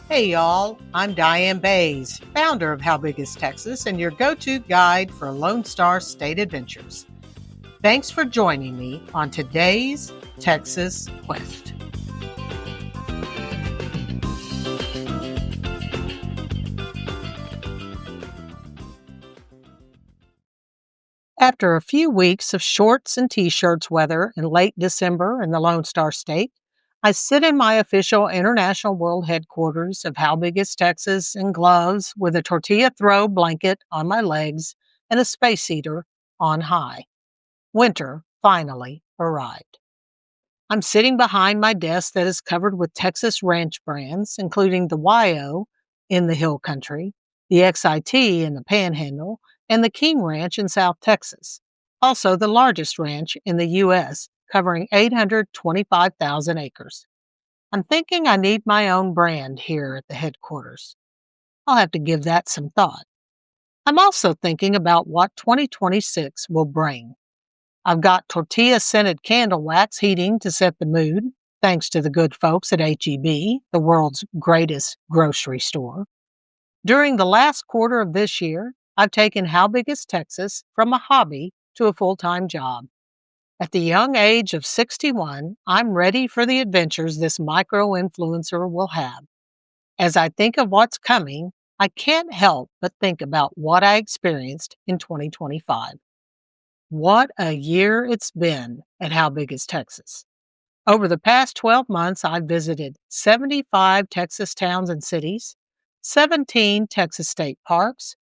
Hey y'all, I'm Diann Bayes, founder of How Big is Texas and your go-to guide for Lone Star State adventures. Thanks for joining me on today's Texas Quest. After a few weeks of shorts and t-shirts weather in late December in the Lone Star State, I sit in my official International World Headquarters of How Big is Texas in gloves with a tortilla throw blanket on my legs and a space heater on high. Winter finally arrived. I'm sitting behind my desk that is covered with Texas ranch brands, including the YO in the Hill Country, the XIT in the Panhandle, and the King Ranch in South Texas, also the largest ranch in the U.S., covering 825,000 acres. I'm thinking I need my own brand here at the headquarters. I'll have to give that some thought. I'm also thinking about what 2026 will bring. I've got tortilla-scented candle wax heating to set the mood, thanks to the good folks at H-E-B, the world's greatest grocery store. During the last quarter of this year, I've taken How Big is Texas from a hobby to a full-time job. At the young age of 61, I'm ready for the adventures this micro-influencer will have. As I think of what's coming, I can't help but think about what I experienced in 2025. What a year it's been at How Big is Texas. Over the past 12 months, I've visited 75 Texas towns and cities, 17 Texas state parks,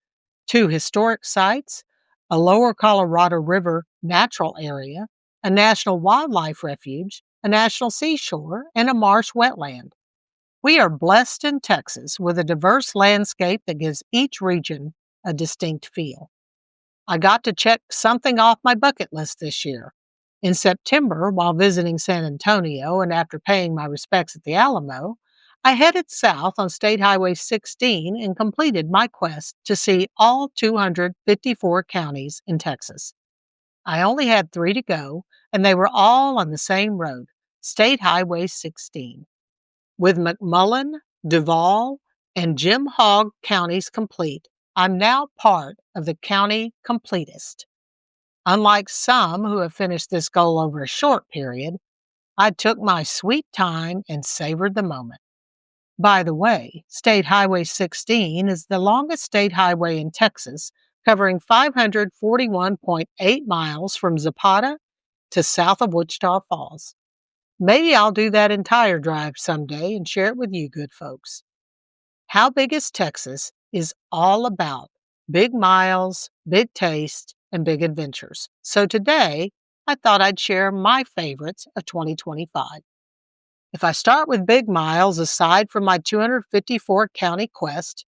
2 historic sites, a lower Colorado River natural area, a national wildlife refuge, a national seashore, and a marsh wetland. We are blessed in Texas with a diverse landscape that gives each region a distinct feel. I got to check something off my bucket list this year. In September, while visiting San Antonio and after paying my respects at the Alamo, I headed south on State Highway 16 and completed my quest to see all 254 counties in Texas. I only had 3 to go, and they were all on the same road, State Highway 16. With McMullen, Duval, and Jim Hogg counties complete, I'm now part of the county completist. Unlike some who have finished this goal over a short period, I took my sweet time and savored the moment. By the way, State Highway 16 is the longest state highway in Texas, covering 541.8 miles from Zapata to south of Wichita Falls. Maybe I'll do that entire drive someday and share it with you good folks. How Big is Texas is all about big miles, big taste, and big adventures. So today, I thought I'd share my favorites of 2025. If I start with big miles, aside from my 254 county quest,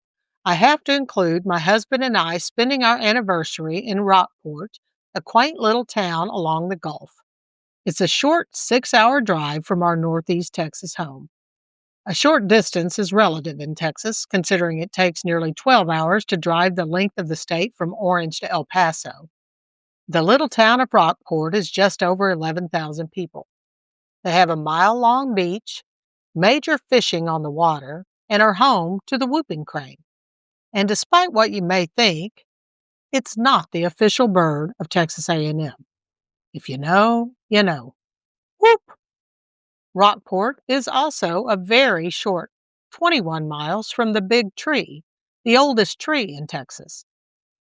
I have to include my husband and I spending our anniversary in Rockport, a quaint little town along the Gulf. It's a short 6-hour drive from our Northeast Texas home. A short distance is relative in Texas, considering it takes nearly 12 hours to drive the length of the state from Orange to El Paso. The little town of Rockport is just over 11,000 people. They have a mile-long beach, major fishing on the water, and are home to the whooping crane. And despite what you may think, it's not the official bird of Texas A&M. If you know, you know. Whoop! Rockport is also a very short 21 miles from the Big Tree, the oldest tree in Texas.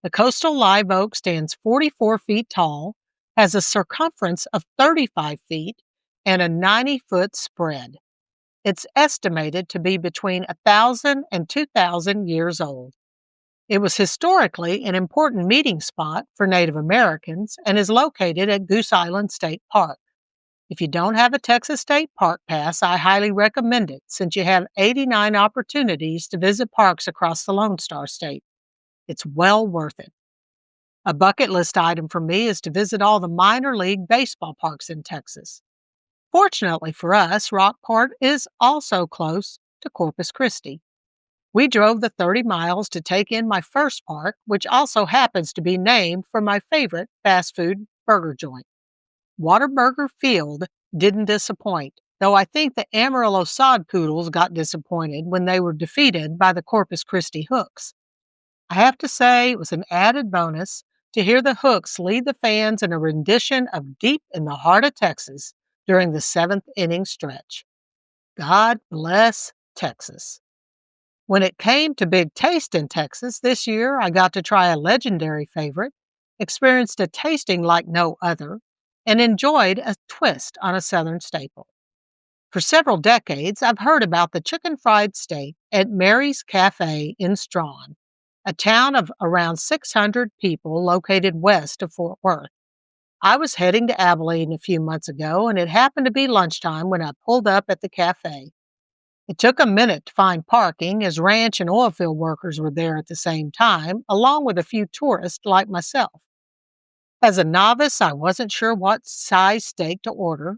The coastal live oak stands 44 feet tall, has a circumference of 35 feet, and a 90-foot spread. It's estimated to be between 1,000 and 2,000 years old. It was historically an important meeting spot for Native Americans and is located at Goose Island State Park. If you don't have a Texas State Park Pass, I highly recommend it since you have 89 opportunities to visit parks across the Lone Star State. It's well worth it. A bucket list item for me is to visit all the minor league baseball parks in Texas. Fortunately for us, Rockport is also close to Corpus Christi. We drove the 30 miles to take in my first park, which also happens to be named for my favorite fast food burger joint. Whataburger Field didn't disappoint, though I think the Amarillo sod poodles got disappointed when they were defeated by the Corpus Christi Hooks. I have to say it was an added bonus to hear the Hooks lead the fans in a rendition of Deep in the Heart of Texas during the seventh inning stretch. God bless Texas. When it came to big taste in Texas this year, I got to try a legendary favorite, experienced a tasting like no other, and enjoyed a twist on a Southern staple. For several decades, I've heard about the chicken fried steak at Mary's Cafe in Strawn, a town of around 600 people located west of Fort Worth. I was heading to Abilene a few months ago, and it happened to be lunchtime when I pulled up at the cafe. It took a minute to find parking as ranch and oil field workers were there at the same time, along with a few tourists like myself. As a novice, I wasn't sure what size steak to order.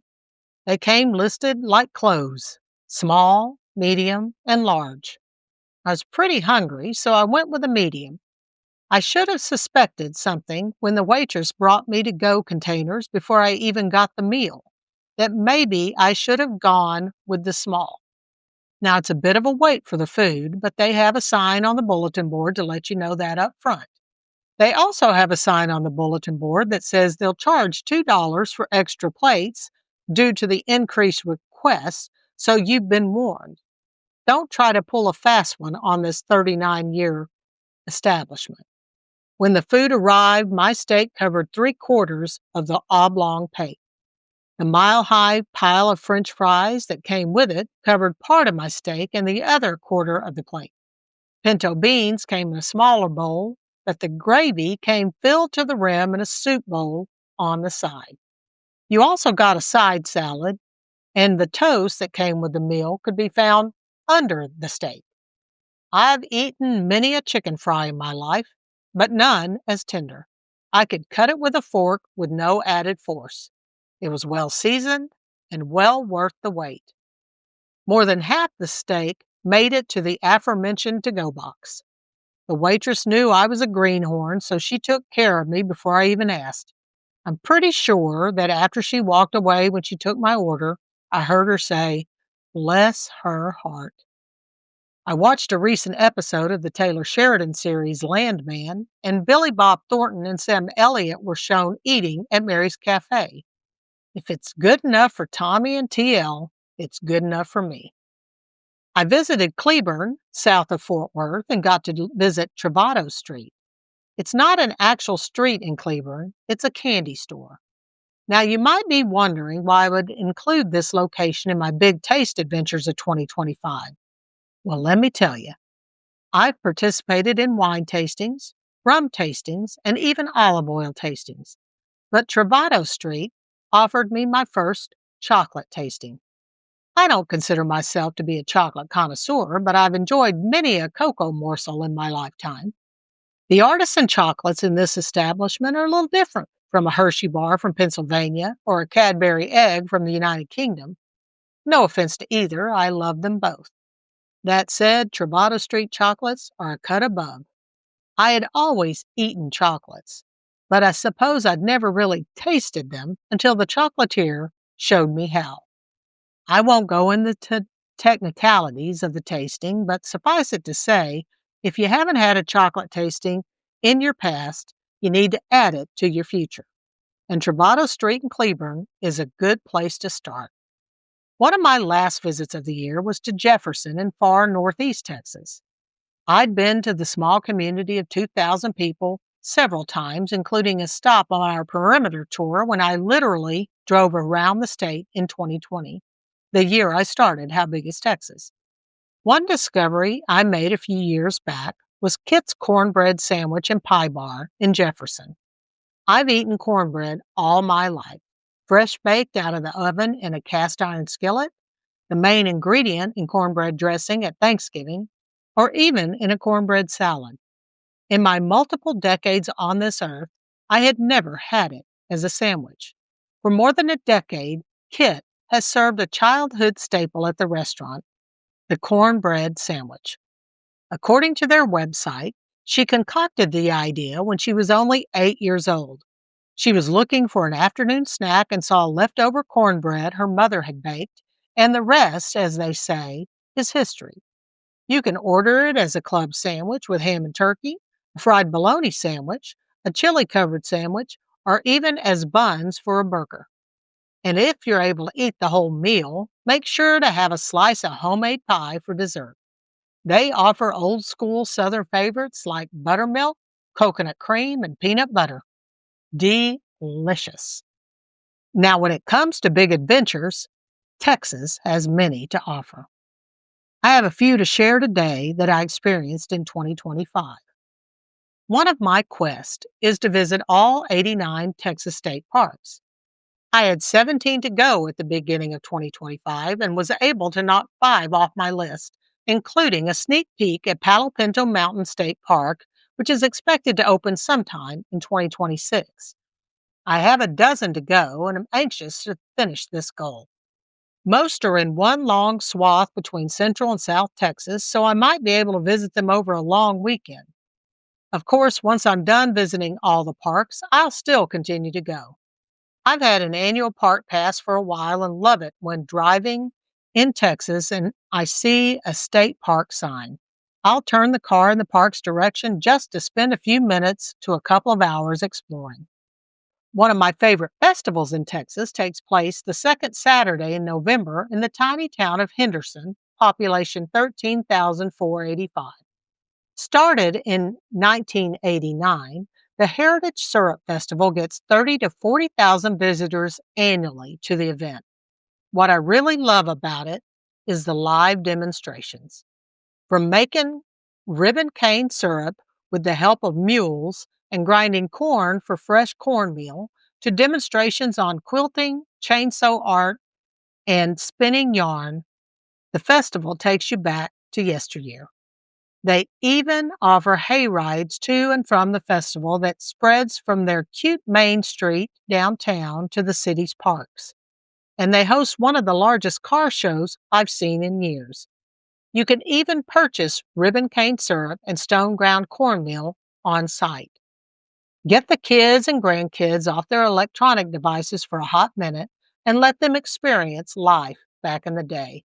They came listed like clothes: small, medium, and large. I was pretty hungry, so I went with a medium. I should have suspected something when the waitress brought me to go containers before I even got the meal, that maybe I should have gone with the small. Now, it's a bit of a wait for the food, but they have a sign on the bulletin board to let you know that up front. They also have a sign on the bulletin board that says they'll charge $2 for extra plates due to the increased requests, so you've been warned. Don't try to pull a fast one on this 39-year establishment. When the food arrived, my steak covered 3/4 of the oblong plate. The mile-high pile of French fries that came with it covered part of my steak and the other quarter of the plate. Pinto beans came in a smaller bowl, but the gravy came filled to the rim in a soup bowl on the side. You also got a side salad, and the toast that came with the meal could be found under the steak. I've eaten many a chicken fry in my life, but none as tender. I could cut it with a fork with no added force. It was well seasoned and well worth the wait. More than half the steak made it to the aforementioned to-go box. The waitress knew I was a greenhorn, so she took care of me before I even asked. I'm pretty sure that after she walked away when she took my order, I heard her say, "Bless her heart." I watched a recent episode of the Taylor Sheridan series Landman, and Billy Bob Thornton and Sam Elliott were shown eating at Mary's Cafe. If it's good enough for Tommy and TL, it's good enough for me. I visited Cleburne, south of Fort Worth, and got to visit Travato Street. It's not an actual street in Cleburne, it's a candy store. Now, you might be wondering why I would include this location in my big taste adventures of 2025. Well, let me tell you, I've participated in wine tastings, rum tastings, and even olive oil tastings. But Travato Street offered me my first chocolate tasting. I don't consider myself to be a chocolate connoisseur, but I've enjoyed many a cocoa morsel in my lifetime. The artisan chocolates in this establishment are a little different from a Hershey bar from Pennsylvania or a Cadbury egg from the United Kingdom. No offense to either, I love them both. That said, Travato Street chocolates are a cut above. I had always eaten chocolates, but I suppose I'd never really tasted them until the chocolatier showed me how. I won't go into technicalities of the tasting, but suffice it to say, if you haven't had a chocolate tasting in your past, you need to add it to your future. And Travato Street in Cleburne is a good place to start. One of my last visits of the year was to Jefferson in far northeast Texas. I'd been to the small community of 2,000 people several times, including a stop on our perimeter tour when I literally drove around the state in 2020, the year I started How Big is Texas? One discovery I made a few years back was Kit's Cornbread Sandwich and Pie Bar in Jefferson. I've eaten cornbread all my life, fresh baked out of the oven in a cast iron skillet, the main ingredient in cornbread dressing at Thanksgiving, or even in a cornbread salad. In my multiple decades on this earth, I had never had it as a sandwich. For more than a decade, Kit has served a childhood staple at the restaurant, the cornbread sandwich. According to their website, she concocted the idea when she was only 8 years old. She was looking for an afternoon snack and saw leftover cornbread her mother had baked And the rest, as they say, is history. You can order it as a club sandwich with ham and turkey, a fried bologna sandwich, a chili covered sandwich, or even as buns for a burger. And if you're able to eat the whole meal, make sure to have a slice of homemade pie for dessert. They offer old school Southern favorites like buttermilk, coconut cream, and peanut butter. Delicious. Now, when it comes to big adventures, Texas has many to offer. I have a few to share today that I experienced in 2025. One of my quests is to visit all 89 Texas state parks. I had 17 to go at the beginning of 2025 and was able to knock 5 off my list, including a sneak peek at Palo Pinto Mountain State Park, which is expected to open sometime in 2026. I have a dozen to go and am anxious to finish this goal. Most are in one long swath between Central and South Texas, so I might be able to visit them over a long weekend. Of course, once I'm done visiting all the parks, I'll still continue to go. I've had an annual park pass for a while and love it when driving in Texas and I see a state park sign. I'll turn the car in the park's direction just to spend a few minutes to a couple of hours exploring. One of my favorite festivals in Texas takes place the second Saturday in November in the tiny town of Henderson, population 13,485. Started in 1989, the Heritage Syrup Festival gets 30 to 40,000 visitors annually to the event. What I really love about it is the live demonstrations. From making ribbon cane syrup with the help of mules and grinding corn for fresh cornmeal, to demonstrations on quilting, chainsaw art, and spinning yarn, the festival takes you back to yesteryear. They even offer hay rides to and from the festival that spreads from their cute main street downtown to the city's parks. And they host one of the largest car shows I've seen in years. You can even purchase ribbon cane syrup and stone ground cornmeal on site. Get the kids and grandkids off their electronic devices for a hot minute and let them experience life back in the day.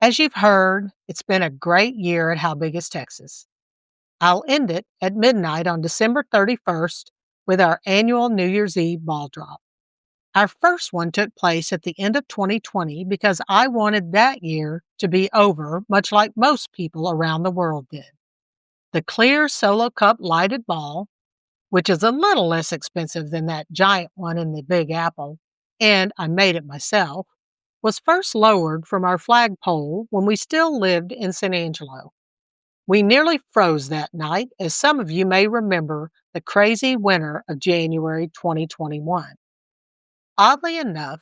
As you've heard, it's been a great year at How Big is Texas? I'll end it at midnight on December 31st with our annual New Year's Eve ball drop. Our first one took place at the end of 2020 because I wanted that year to be over, much like most people around the world did. The clear Solo Cup lighted ball, which is a little less expensive than that giant one in the Big Apple, and I made it myself, was first lowered from our flagpole when we still lived in San Angelo. We nearly froze that night, as some of you may remember the crazy winter of January 2021. Oddly enough,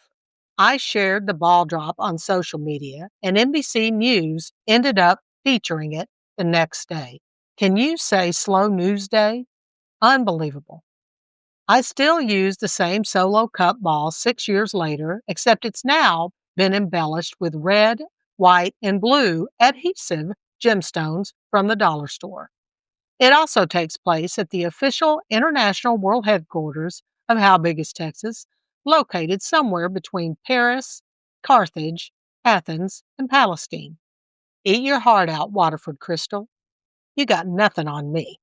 I shared the ball drop on social media, and NBC News ended up featuring it the next day. Can you say slow news day? Unbelievable. I still use the same Solo Cup ball 6 years later, except it's now been embellished with red, white, and blue adhesive gemstones from the dollar store. It also takes place at the official international world headquarters of How Big is Texas, located somewhere between Paris, Carthage, Athens, and Palestine. Eat your heart out, Waterford Crystal. You got nothing on me.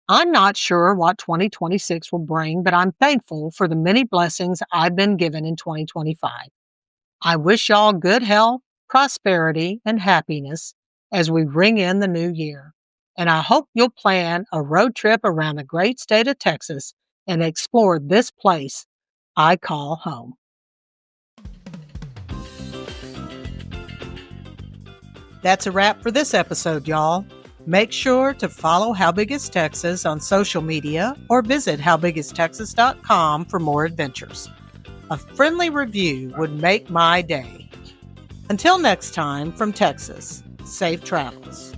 I'm not sure what 2026 will bring, but I'm thankful for the many blessings I've been given in 2025. I wish y'all good health, prosperity, and happiness as we ring in the new year. And I hope you'll plan a road trip around the great state of Texas and explore this place I call home. That's a wrap for this episode, y'all. Make sure to follow How Big is Texas on social media or visit howbigistexas.com for more adventures. A friendly review would make my day. Until next time, from Texas, safe travels.